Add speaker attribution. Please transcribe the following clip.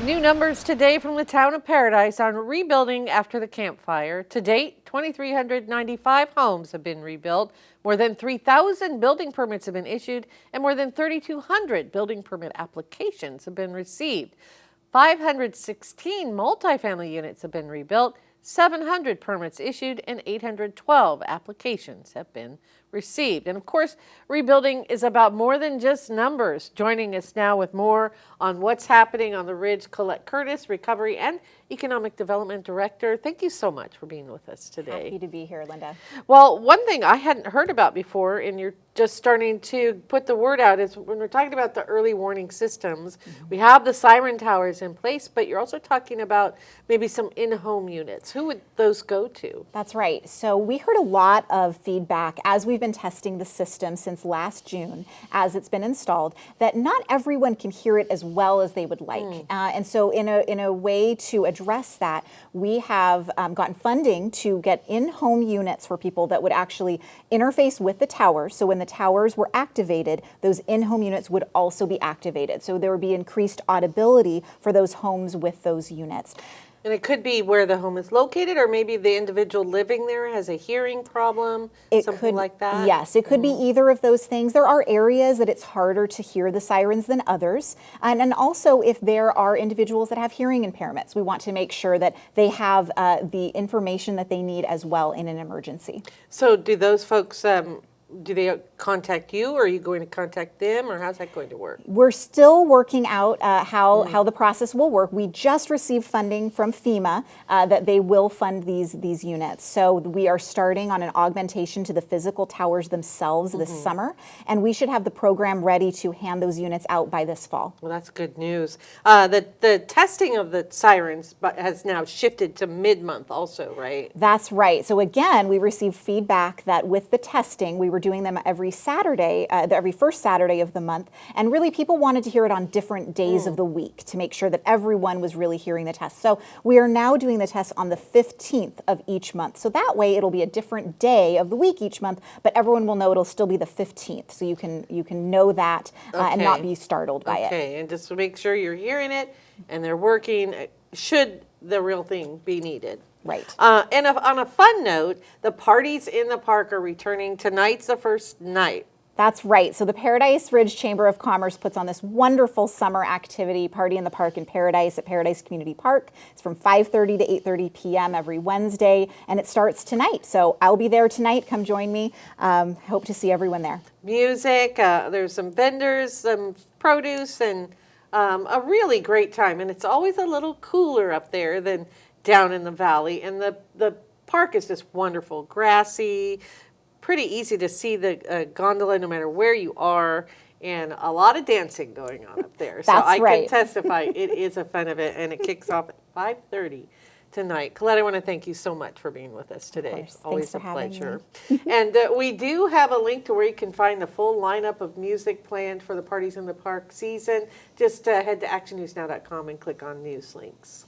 Speaker 1: New numbers today from the town of Paradise on rebuilding after the Camp Fire. To date, 2,395 homes have been rebuilt, more than 3,000 building permits have been issued, and more than 3,200 building permit applications have been received. 516 multifamily units have been rebuilt, 700 permits issued, and 812 applications have been received. And of course, rebuilding is about more than just numbers. Joining us now with more on what's happening on the Ridge, Colette Curtis, Recovery and Economic Development Director. Thank you so much for being with us today.
Speaker 2: Happy to be here, Linda.
Speaker 1: Well, one thing I hadn't heard about before, and you're just starting to put the word out, is when we're talking about the early warning systems, we have the siren towers in place, but you're also talking about maybe some in-home units. Who would those go to?
Speaker 2: That's right. So we heard a lot of feedback as we've been testing the system since last June, as it's been installed, that not everyone can hear it as well as they would like. And so in a way to address that, we have gotten funding to get in-home units for people that would actually interface with the towers. So when the towers were activated, those in-home units would also be activated. So there would be increased audibility for those homes with those units.
Speaker 1: And it could be where the home is located, or maybe the individual living there has a hearing problem, something like that?
Speaker 2: Yes, it could be either of those things. There are areas that it's harder to hear the sirens than others. And also, if there are individuals that have hearing impairments, we want to make sure that they have the information that they need as well in an emergency.
Speaker 1: So do those folks, do they contact you, or are you going to contact them, or how's that going to work?
Speaker 2: We're still working out how the process will work. We just received funding from FEMA that they will fund these units. So we are starting on an augmentation to the physical towers themselves this summer, and we should have the program ready to hand those units out by this fall.
Speaker 1: Well, that's good news. The testing of the sirens has now shifted to mid-month also, right?
Speaker 2: That's right. So again, we received feedback that with the testing, we were doing them every Saturday, every first Saturday of the month, and really people wanted to hear it on different days of the week to make sure that everyone was really hearing the test. So we are now doing the test on the 15th of each month. So that way it'll be a different day of the week each month, but everyone will know it'll still be the 15th. So you can know that and not be startled by it.
Speaker 1: Okay, and just to make sure you're hearing it and they're working, should the real thing be needed.
Speaker 2: Right.
Speaker 1: And on a fun note, the parties in the park are returning. Tonight's the first night.
Speaker 2: That's right. So the Paradise Ridge Chamber of Commerce puts on this wonderful summer activity, Party in the Park in Paradise at Paradise Community Park. It's from 5:30 to 8:30 p.m. every Wednesday, and it starts tonight. So I'll be there tonight. Come join me. Hope to see everyone there.
Speaker 1: Music, there's some vendors, some produce, and a really great time. And it's always a little cooler up there than down in the valley. And the park is just wonderful, grassy, pretty easy to see the gondola no matter where you are, and a lot of dancing going on up there. So I can testify it is a fun event, and it kicks off at 5:30 tonight. Colette, I want to thank you so much for being with us today.
Speaker 2: Of course.
Speaker 1: Always
Speaker 2: Thanks for
Speaker 1: a pleasure.
Speaker 2: having me.
Speaker 1: And we do have a link to where you can find the full lineup of music planned for the Parties in the Park season. Just head to actionnewsnow.com and click on news links.